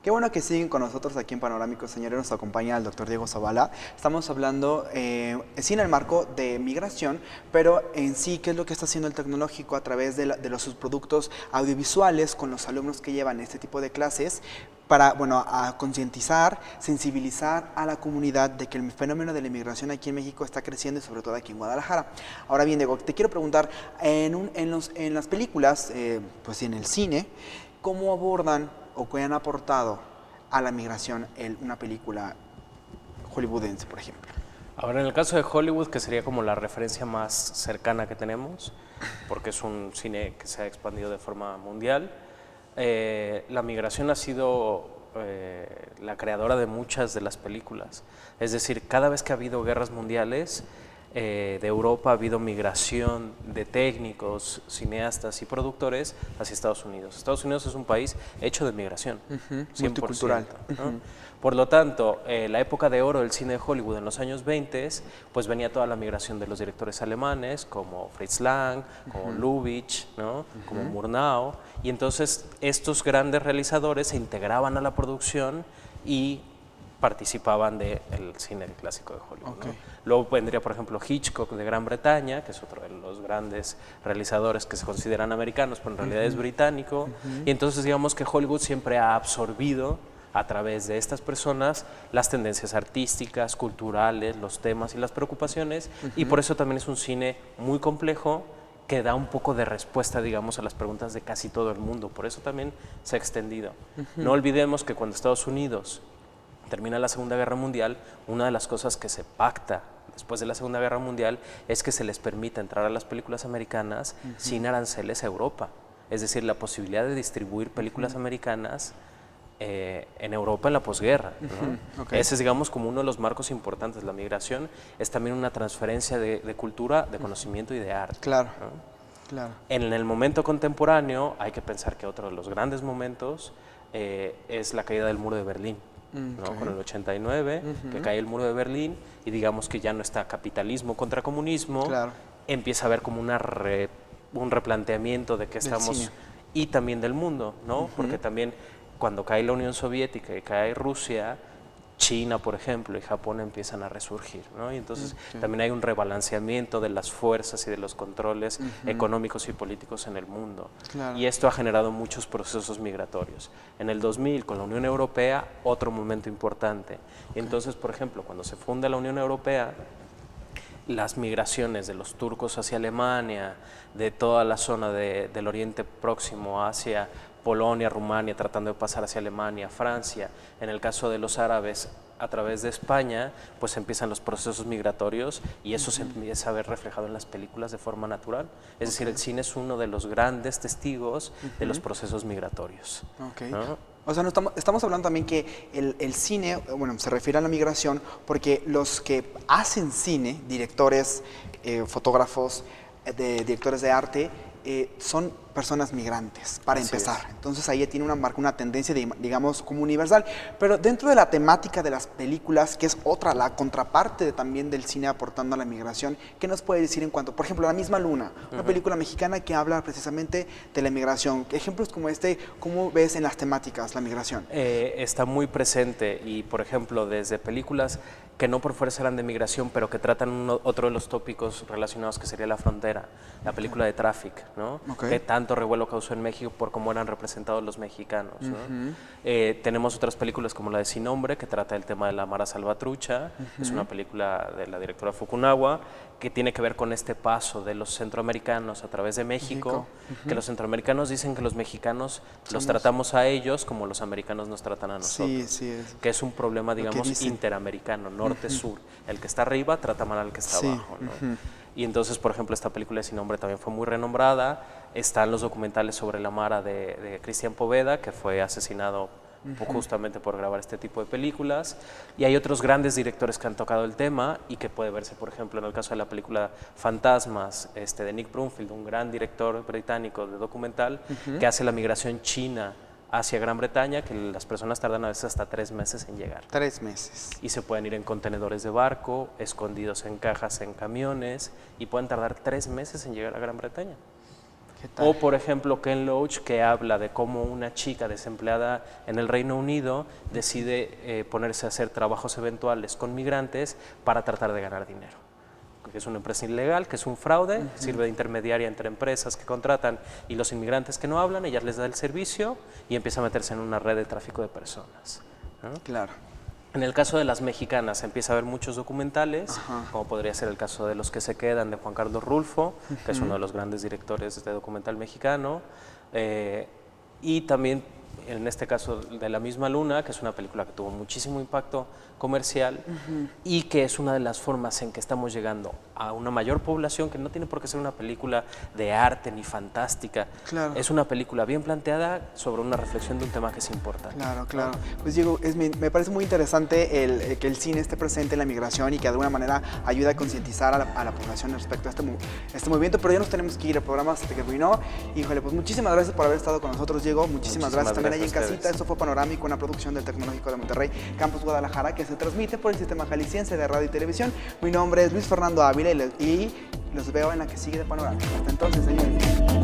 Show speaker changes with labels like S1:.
S1: Qué bueno que siguen con nosotros aquí en Panorámico, señores. Nos acompaña el doctor Diego Zavala. Estamos hablando, sí, en el marco de migración, pero en sí, qué es lo que está haciendo el tecnológico a través de los subproductos audiovisuales con los alumnos que llevan este tipo de clases para, bueno, a concientizar, sensibilizar a la comunidad de que el fenómeno de la inmigración aquí en México está creciendo y sobre todo aquí en Guadalajara. Ahora bien, Diego, te quiero preguntar, en las películas, pues en el cine, ¿cómo abordan o qué han aportado a la migración en una película hollywoodense, por ejemplo?
S2: Ahora, en el caso de Hollywood, que sería como la referencia más cercana que tenemos, porque es un cine que se ha expandido de forma mundial, la migración ha sido la creadora de muchas de las películas. Es decir, cada vez que ha habido guerras mundiales, de Europa ha habido migración de técnicos, cineastas y productores hacia Estados Unidos. Estados Unidos es un país hecho de migración, 100%,
S1: multicultural.
S2: ¿no? Por lo tanto, la época de oro del cine de Hollywood en los años 20, pues venía toda la migración de los directores alemanes, como Fritz Lang, como Lubitsch, ¿no? Como Murnau, y entonces estos grandes realizadores se integraban a la producción y participaban del cine clásico de Hollywood.
S1: Okay.
S2: ¿no? Luego vendría, por ejemplo, Hitchcock de Gran Bretaña, que es otro de los grandes realizadores que se consideran americanos, pero en realidad es británico. Y entonces digamos que Hollywood siempre ha absorbido a través de estas personas las tendencias artísticas, culturales, los temas y las preocupaciones, y por eso también es un cine muy complejo que da un poco de respuesta, digamos, a las preguntas de casi todo el mundo. Por eso también se ha extendido. No olvidemos que cuando Estados Unidos termina la Segunda Guerra Mundial, una de las cosas que se pacta después de la Segunda Guerra Mundial es que se les permita entrar a las películas americanas sin aranceles a Europa. Es decir, la posibilidad de distribuir películas americanas en Europa en la posguerra. ¿no?
S1: Okay.
S2: Ese es, digamos, como uno de los marcos importantes. La migración es también una transferencia de cultura, de conocimiento y de arte.
S1: Claro,
S2: ¿no?
S1: claro.
S2: En el momento contemporáneo hay que pensar que otro de los grandes momentos es la caída del muro de Berlín. ¿no? Con el 89, que cae el muro de Berlín y digamos que ya no está capitalismo contra comunismo,
S1: Claro.
S2: empieza a haber como un replanteamiento de que estamos,
S1: cine.
S2: y también del mundo, ¿no? Porque también cuando cae la Unión Soviética y cae Rusia, China, por ejemplo, y Japón empiezan a resurgir, ¿no? Y entonces también hay un rebalanceamiento de las fuerzas y de los controles económicos y políticos en el mundo.
S1: Claro.
S2: Y esto ha generado muchos procesos migratorios. En el 2000, con la Unión Europea, otro momento importante. Y entonces, por ejemplo, cuando se funda la Unión Europea, las migraciones de los turcos hacia Alemania, de toda la zona del Oriente Próximo hacia Polonia, Rumania, tratando de pasar hacia Alemania, Francia. En el caso de los árabes, a través de España, pues empiezan los procesos migratorios y eso se empieza a ver reflejado en las películas de forma natural. Es decir, el cine es uno de los grandes testigos de los procesos migratorios.
S1: Okay.
S2: ¿no?
S1: O sea, no estamos hablando también que el cine, bueno, se refiere a la migración porque los que hacen cine, directores, fotógrafos, directores de arte, son personas migrantes, para
S2: Así
S1: empezar.
S2: es.
S1: Entonces ahí tiene una tendencia, digamos, como universal. Pero dentro de la temática de las películas, que es otra, la contraparte también del cine aportando a la migración, ¿qué nos puede decir en cuanto, por ejemplo, La misma luna, una película mexicana que habla precisamente de la migración? Ejemplos como este, ¿cómo ves en las temáticas la migración?
S2: Está muy presente y, por ejemplo, desde películas que no por fuerza eran de migración, pero que tratan otro de los tópicos relacionados que sería la frontera, la película de Traffic, ¿no? Que tanto revuelo causó en México por cómo eran representados los mexicanos. ¿no? Tenemos otras películas como la de Sin Nombre, que trata el tema de la Mara Salvatrucha, es una película de la directora Fukunaga, que tiene que ver con este paso de los centroamericanos a través de México, que los centroamericanos dicen que los mexicanos los tratamos a ellos como los americanos nos tratan a nosotros, que es un problema, digamos, interamericano, norte-sur. El que está arriba trata mal al que está abajo. ¿no? Y entonces, por ejemplo, esta película de Sin Nombre también fue muy renombrada. Están los documentales sobre la Mara de Cristian Poveda, que fue asesinado justamente por grabar este tipo de películas, y hay otros grandes directores que han tocado el tema y que puede verse, por ejemplo, en el caso de la película Fantasmas, de Nick Brunfield, un gran director británico de documental, que hace la migración china hacia Gran Bretaña, que las personas tardan a veces hasta 3 meses en llegar.
S1: 3 meses.
S2: Y se pueden ir en contenedores de barco, escondidos en cajas en camiones, y pueden tardar 3 meses en llegar a Gran Bretaña. O, por ejemplo, Ken Loach, que habla de cómo una chica desempleada en el Reino Unido decide ponerse a hacer trabajos eventuales con migrantes para tratar de ganar dinero. Que es una empresa ilegal, que es un fraude, sirve de intermediaria entre empresas que contratan y los inmigrantes que no hablan, ella les da el servicio y empieza a meterse en una red de tráfico de personas, ¿no?
S1: Claro.
S2: En el caso de las mexicanas empieza a haber muchos documentales, como podría ser el caso de Los que se quedan de Juan Carlos Rulfo, que es uno de los grandes directores de documental mexicano, y también en este caso de La misma luna, que es una película que tuvo muchísimo impacto comercial y que es una de las formas en que estamos llegando a una mayor población, que no tiene por qué ser una película de arte ni fantástica,
S1: claro.
S2: Es una película bien planteada sobre una reflexión de un tema que es importante.
S1: Claro, claro. Pues Diego, me parece muy interesante que el cine esté presente en la migración y que de alguna manera ayude a concientizar a la población respecto a este movimiento, pero ya nos tenemos que ir, el programa se terminó. Híjole, pues muchísimas gracias por haber estado con nosotros, Diego, muchísimas gracias también ahí en casita. Esto fue Panorámico, una producción del Tecnológico de Monterrey, Campus Guadalajara, que se transmite por el Sistema Jalisciense de Radio y Televisión. Mi nombre es Luis Fernando Ávila y los veo en la que sigue de Panorámico. Hasta entonces, señores.